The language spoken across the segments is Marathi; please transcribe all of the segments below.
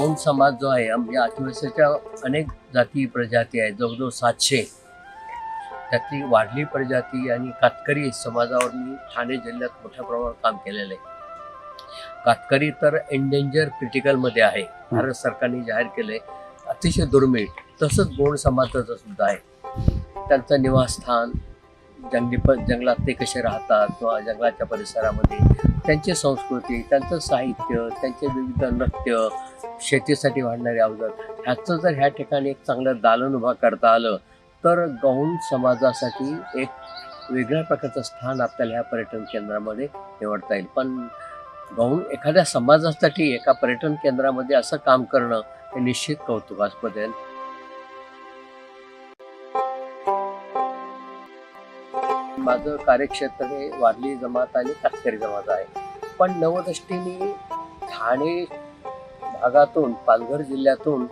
गौंड समाज जो आहे म्हणजे आदिवासीच्या अनेक जाती प्रजाती आहेत, जवळजवळ 700. त्यातली वारली प्रजाती आणि कातकरी समाजावर मी ठाणे जिल्ह्यात मोठ्या प्रमाणावर काम केलेलं आहे. कातकरी तर एंडेंजर क्रिटिकलमध्ये आहे, भारत सरकारने जाहीर केलंय, अतिशय दुर्मिळ. तसंच गौंड समाजाचं सुद्धा आहे. त्यांचं निवासस्थान, जंगलात ते कसे राहतात किंवा जंगलाच्या परिसरामध्ये त्यांची संस्कृती, त्यांचं साहित्य, त्यांचे विविध नृत्य, शेतीसाठी वाढणारे अवजार, ह्याचं जर ह्या ठिकाणी एक चांगलं दालन उभा करता आलं तर गौंड समाजासाठी एक वेगळ्या प्रकारचं स्थान आपल्याला ह्या पर्यटन केंद्रामध्ये निवडता येईल. पण गौंड एखाद्या समाजासाठी एका पर्यटन केंद्रामध्ये असं काम करणं हे निश्चित कौतुकास्पद आहे. माझं कार्यक्षेत्र हे वारली जमात आणि कातकरी जमात आहे. पण नवदृष्टीने ठाणे भागातून, पालघर जिल्ह्यातून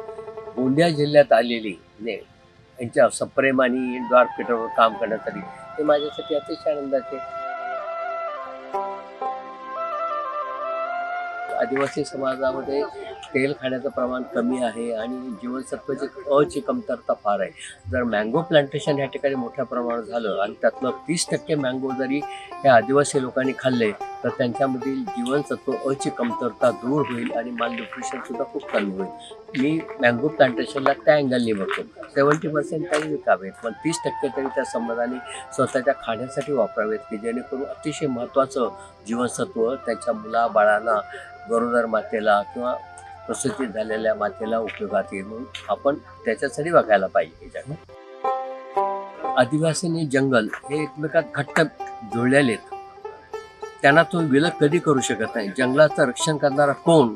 गोंदिया जिल्ह्यात आलेली यांच्या सप्रेम आणि द्वार पेटवर काम करण्यासाठी ते माझ्यासाठी अतिशय आनंदाचे. आदिवासी समाजामध्ये तेल खाण्याचं प्रमाण कमी आहे आणि जीवनसत्वाची अची कमतरता फार आहे. जर मँगो प्लांटेशन या ठिकाणी मोठ्या प्रमाणात झालं आणि त्यातलं 30% मँगो जरी या आदिवासी लोकांनी खाल्ले तर त्यांच्यामधील जीवनसत्व अची कमतरता दूर होईल आणि मालन्यूट्रिशन सुद्धा खूप कमी होईल. मी मँगो प्लांटेशनला त्या अँगलने बघतो. 70% तरी विकावेत, पण 30% तरी त्या समाजाने स्वतःच्या खाण्यासाठी वापरावेत की जेणेकरून अतिशय महत्त्वाचं जीवनसत्व त्यांच्या मुलाबाळांना, गरोदर मातेला किंवा प्रसूती झालेल्या मातेला उपयोगात येईल. म्हणून आपण त्याच्यासाठी बघायला पाहिजे. आदिवासी जंगल हे एकमेकात घट्ट जुळलेले आहेत. त्यांना तुम्ही विलग कधी करू शकत नाही. जंगलाचं रक्षण करणारा कोण?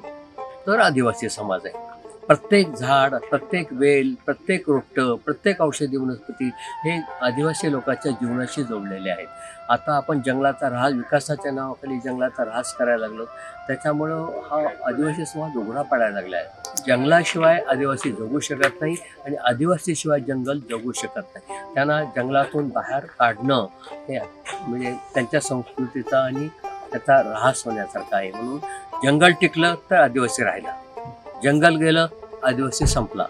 तर आदिवासी समाज आहे. प्रत्येक झाड, प्रत्येक वेल, प्रत्येक रोपटं, प्रत्येक औषधी वनस्पती हे आदिवासी लोकांच्या जीवनाशी जोडलेले आहेत. आता आपण जंगलाचा ऱ्हास, विकासाच्या नावाखाली जंगलाचा ऱ्हास करायला लागलो, त्याच्यामुळं हा आदिवासी समाज उघडा पडायला लागला आहे. जंगलाशिवाय आदिवासी जगू शकत नाही आणि आदिवासीशिवाय जंगल जगू शकत नाही. त्यांना जंगलातून बाहेर काढणं हे म्हणजे त्यांच्या संस्कृतीचा आणि त्याचा ऱ्हास होण्यासारखा आहे. म्हणून जंगल टिकलं तर आदिवासी राहिला, जंगल गेलं आदिवासी संपला.